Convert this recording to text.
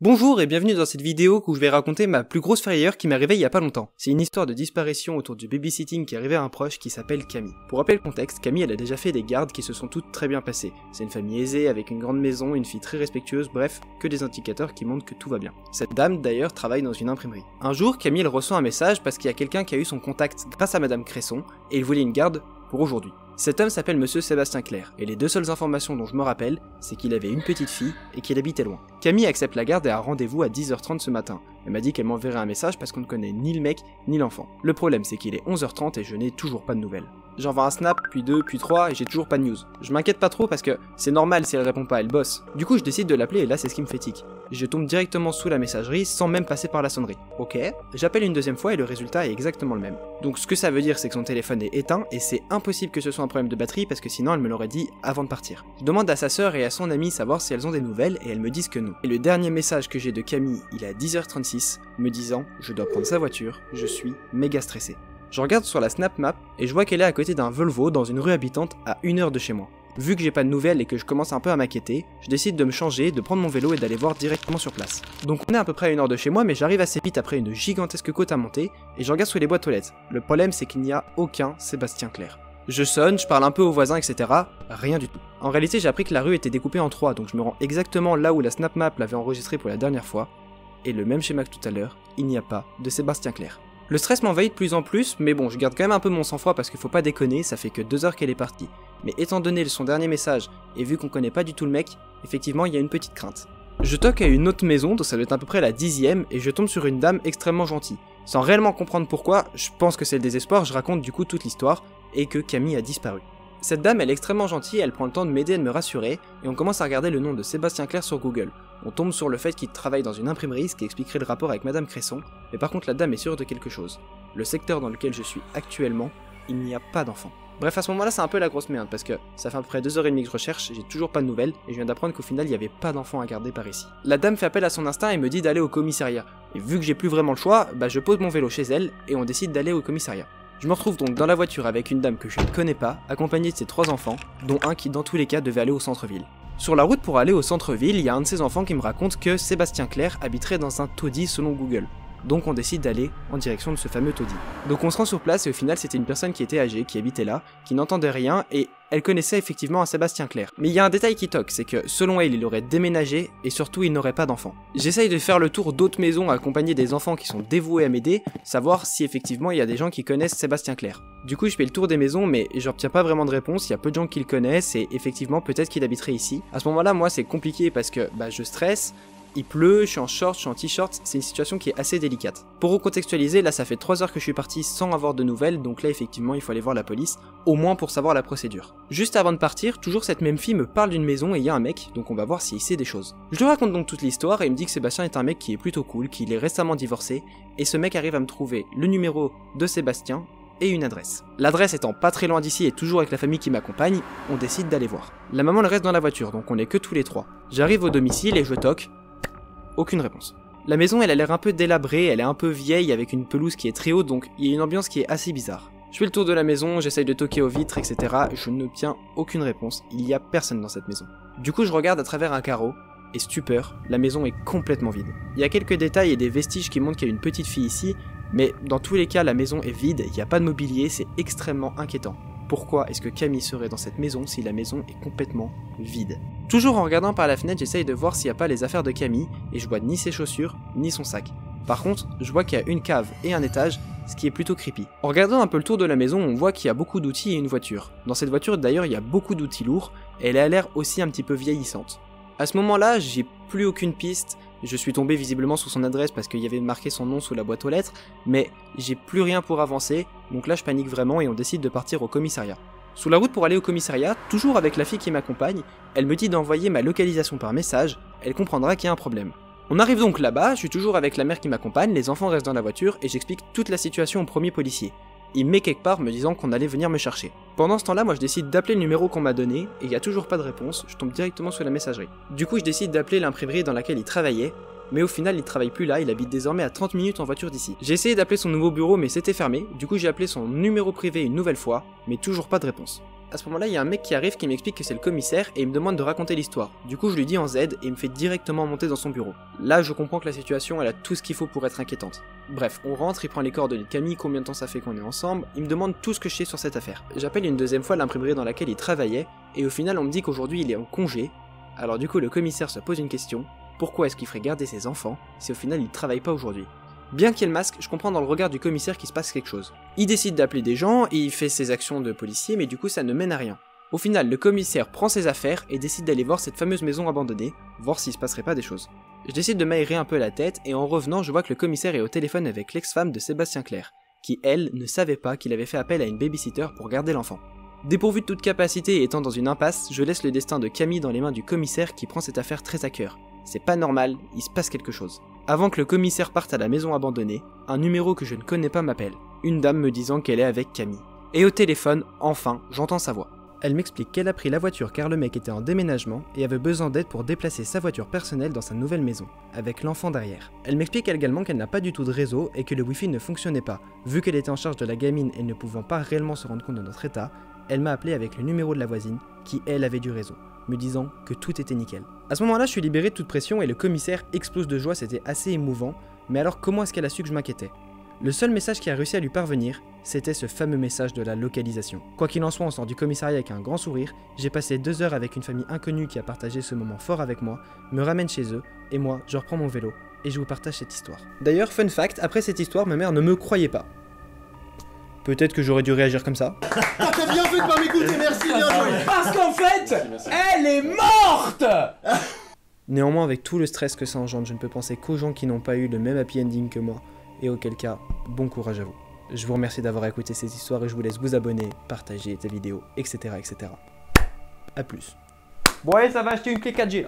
Bonjour et bienvenue dans cette vidéo où je vais raconter ma plus grosse frayeur qui m'est arrivée il y a pas longtemps. C'est une histoire de disparition autour du babysitting qui est arrivée à un proche qui s'appelle Camille. Pour rappeler le contexte, Camille elle a déjà fait des gardes qui se sont toutes très bien passées. C'est une famille aisée avec une grande maison, une fille très respectueuse, bref, que des indicateurs qui montrent que tout va bien. Cette dame d'ailleurs travaille dans une imprimerie. Un jour, Camille elle reçoit un message parce qu'il y a quelqu'un qui a eu son contact grâce à Madame Cresson et il voulait une garde pour aujourd'hui. Cet homme s'appelle Monsieur Sébastien Clerc, et les deux seules informations dont je me rappelle, c'est qu'il avait une petite fille et qu'il habitait loin. Camille accepte la garde et a rendez-vous à 10h30 ce matin. Elle m'a dit qu'elle m'enverrait un message parce qu'on ne connaît ni le mec ni l'enfant. Le problème c'est qu'il est 11h30 et je n'ai toujours pas de nouvelles. J'envoie un snap, puis 2, puis 3 et j'ai toujours pas de news. Je m'inquiète pas trop parce que c'est normal si elle répond pas, elle bosse. Du coup je décide de l'appeler et là c'est ce qui me fait tic. Je tombe directement sous la messagerie sans même passer par la sonnerie. Ok, j'appelle une deuxième fois et le résultat est exactement le même. Donc ce que ça veut dire c'est que son téléphone est éteint et c'est impossible que ce soit un problème de batterie parce que sinon elle me l'aurait dit avant de partir. Je demande à sa sœur et à son amie savoir si elles ont des nouvelles et elles me disent que non. Et le dernier message que j'ai de Camille, il est à 10h36, me disant « Je dois prendre sa voiture, je suis méga stressé ». Je regarde sur la Snap Map et je vois qu'elle est à côté d'un Volvo dans une rue habitante à 1 heure de chez moi. Vu que j'ai pas de nouvelles et que je commence un peu à m'inquiéter, je décide de me changer, de prendre mon vélo et d'aller voir directement sur place. Donc on est à peu près à 1 heure de chez moi mais j'arrive assez vite après une gigantesque côte à monter et je regarde sous les boîtes aux lettres. Le problème c'est qu'il n'y a aucun Sébastien Clerc. Je sonne, je parle un peu aux voisins etc. Rien du tout. En réalité j'ai appris que la rue était découpée en 3 donc je me rends exactement là où la Snap Map l'avait enregistré pour la dernière fois. Et le même schéma que tout à l'heure, il n'y a pas de Sébastien Clerc. Le stress m'envahit de plus en plus, mais bon, je garde quand même un peu mon sang-froid parce qu'il faut pas déconner, ça fait que 2 heures qu'elle est partie. Mais étant donné son dernier message, et vu qu'on connaît pas du tout le mec, effectivement il y a une petite crainte. Je toque à une autre maison, donc ça doit être à peu près la 10e, et je tombe sur une dame extrêmement gentille. Sans réellement comprendre pourquoi, je pense que c'est le désespoir, je raconte du coup toute l'histoire, et que Camille a disparu. Cette dame elle est extrêmement gentille, elle prend le temps de m'aider et de me rassurer, et on commence à regarder le nom de Sébastien Clerc sur Google. On tombe sur le fait qu'il travaille dans une imprimerie, ce qui expliquerait le rapport avec Madame Cresson, mais par contre la dame est sûre de quelque chose. Le secteur dans lequel je suis actuellement, il n'y a pas d'enfants. Bref, à ce moment-là, c'est un peu la grosse merde, parce que ça fait à peu près 2h30 que je recherche, j'ai toujours pas de nouvelles, et je viens d'apprendre qu'au final, il n'y avait pas d'enfants à garder par ici. La dame fait appel à son instinct et me dit d'aller au commissariat. Et vu que j'ai plus vraiment le choix, je pose mon vélo chez elle, et on décide d'aller au commissariat. Je me retrouve donc dans la voiture avec une dame que je ne connais pas, accompagnée de ses 3 enfants, dont un qui dans tous les cas devait aller au centre-ville. Sur la route pour aller au centre-ville, il y a un de ses enfants qui me raconte que Sébastien Clerc habiterait dans un taudis selon Google. Donc on décide d'aller en direction de ce fameux taudis. Donc on se rend sur place et au final c'était une personne qui était âgée, qui habitait là, qui n'entendait rien et elle connaissait effectivement un Sébastien Clerc. Mais il y a un détail qui toque, c'est que selon elle il aurait déménagé et surtout il n'aurait pas d'enfants. J'essaye de faire le tour d'autres maisons accompagnées des enfants qui sont dévoués à m'aider, savoir si effectivement il y a des gens qui connaissent Sébastien Clerc. Du coup je fais le tour des maisons mais j'obtiens pas vraiment de réponse, il y a peu de gens qui le connaissent et effectivement peut-être qu'il habiterait ici. À ce moment là moi c'est compliqué parce que je stresse. Il pleut, je suis en short, je suis en t-shirt, c'est une situation qui est assez délicate. Pour recontextualiser, là ça fait 3 heures que je suis parti sans avoir de nouvelles, donc là effectivement il faut aller voir la police, au moins pour savoir la procédure. Juste avant de partir, toujours cette même fille me parle d'une maison et il y a un mec, donc on va voir s'il sait des choses. Je lui raconte donc toute l'histoire et il me dit que Sébastien est un mec qui est plutôt cool, qu'il est récemment divorcé, et ce mec arrive à me trouver le numéro de Sébastien et une adresse. L'adresse étant pas très loin d'ici et toujours avec la famille qui m'accompagne, on décide d'aller voir. La maman elle reste dans la voiture, donc on est que tous les 3. J'arrive au domicile et je toque. Aucune réponse. La maison elle a l'air un peu délabrée, elle est un peu vieille avec une pelouse qui est très haute donc il y a une ambiance qui est assez bizarre. Je fais le tour de la maison, j'essaye de toquer aux vitres etc. Je n'obtiens aucune réponse, il n'y a personne dans cette maison. Du coup je regarde à travers un carreau et stupeur, la maison est complètement vide. Il y a quelques détails et des vestiges qui montrent qu'il y a une petite fille ici, mais dans tous les cas la maison est vide, il n'y a pas de mobilier, c'est extrêmement inquiétant. Pourquoi est-ce que Camille serait dans cette maison si la maison est complètement vide? Toujours en regardant par la fenêtre, j'essaye de voir s'il n'y a pas les affaires de Camille, et je vois ni ses chaussures, ni son sac. Par contre, je vois qu'il y a une cave et un étage, ce qui est plutôt creepy. En regardant un peu le tour de la maison, on voit qu'il y a beaucoup d'outils et une voiture. Dans cette voiture d'ailleurs, il y a beaucoup d'outils lourds, et elle a l'air aussi un petit peu vieillissante. À ce moment-là, j'ai plus aucune piste, je suis tombé visiblement sur son adresse parce qu'il y avait marqué son nom sous la boîte aux lettres, mais j'ai plus rien pour avancer, donc là je panique vraiment et on décide de partir au commissariat. Sous la route pour aller au commissariat, toujours avec la fille qui m'accompagne, elle me dit d'envoyer ma localisation par message, elle comprendra qu'il y a un problème. On arrive donc là-bas, je suis toujours avec la mère qui m'accompagne, les enfants restent dans la voiture et j'explique toute la situation au premier policier. Il me met quelque part me disant qu'on allait venir me chercher. Pendant ce temps-là, moi je décide d'appeler le numéro qu'on m'a donné, et il n'y a toujours pas de réponse, je tombe directement sur la messagerie. Du coup je décide d'appeler l'imprimerie dans laquelle il travaillait, mais au final il travaille plus là, il habite désormais à 30 minutes en voiture d'ici. J'ai essayé d'appeler son nouveau bureau mais c'était fermé, du coup j'ai appelé son numéro privé une nouvelle fois, mais toujours pas de réponse. À ce moment-là, il y a un mec qui arrive qui m'explique que c'est le commissaire et il me demande de raconter l'histoire. Du coup, je lui dis en Z et il me fait directement monter dans son bureau. Là, je comprends que la situation, elle a tout ce qu'il faut pour être inquiétante. Bref, on rentre, il prend les coordonnées de Camille, combien de temps ça fait qu'on est ensemble, il me demande tout ce que je sais sur cette affaire. J'appelle une deuxième fois l'imprimerie dans laquelle il travaillait et au final, on me dit qu'aujourd'hui, il est en congé. Alors du coup, le commissaire se pose une question. Pourquoi est-ce qu'il ferait garder ses enfants si au final, il travaille pas aujourd'hui ? Bien qu'il y ait le masque, je comprends dans le regard du commissaire qu'il se passe quelque chose. Il décide d'appeler des gens et il fait ses actions de policier, mais du coup ça ne mène à rien. Au final, le commissaire prend ses affaires et décide d'aller voir cette fameuse maison abandonnée, voir s'il se passerait pas des choses. Je décide de m'aérer un peu la tête et en revenant, je vois que le commissaire est au téléphone avec l'ex-femme de Sébastien Clerc, qui elle ne savait pas qu'il avait fait appel à une babysitter pour garder l'enfant. Dépourvu de toute capacité et étant dans une impasse, je laisse le destin de Camille dans les mains du commissaire qui prend cette affaire très à cœur. C'est pas normal, il se passe quelque chose. Avant que le commissaire parte à la maison abandonnée, un numéro que je ne connais pas m'appelle. Une dame me disant qu'elle est avec Camille. Et au téléphone, enfin, j'entends sa voix. Elle m'explique qu'elle a pris la voiture car le mec était en déménagement et avait besoin d'aide pour déplacer sa voiture personnelle dans sa nouvelle maison, avec l'enfant derrière. Elle m'explique également qu'elle n'a pas du tout de réseau et que le wifi ne fonctionnait pas. Vu qu'elle était en charge de la gamine et ne pouvant pas réellement se rendre compte de notre état, elle m'a appelé avec le numéro de la voisine, qui elle avait du réseau, me disant que tout était nickel. À ce moment-là, je suis libéré de toute pression et le commissaire explose de joie, c'était assez émouvant, mais alors comment est-ce qu'elle a su que je m'inquiétais ? Le seul message qui a réussi à lui parvenir, c'était ce fameux message de la localisation. Quoi qu'il en soit, on sort du commissariat avec un grand sourire, j'ai passé 2 heures avec une famille inconnue qui a partagé ce moment fort avec moi, me ramène chez eux, et moi, je reprends mon vélo, et je vous partage cette histoire. D'ailleurs, fun fact, après cette histoire, ma mère ne me croyait pas. Peut-être que j'aurais dû réagir comme ça. Ah, t'as bien fait de pas m'écouter, merci, bien joué. Parce qu'en fait, elle est morte. Néanmoins, avec tout le stress que ça engendre, je ne peux penser qu'aux gens qui n'ont pas eu le même happy ending que moi, et auquel cas, bon courage à vous. Je vous remercie d'avoir écouté ces histoires et je vous laisse vous abonner, partager tes vidéos, etc. etc. A plus. Bon allez, ça va acheter une clé 4G là.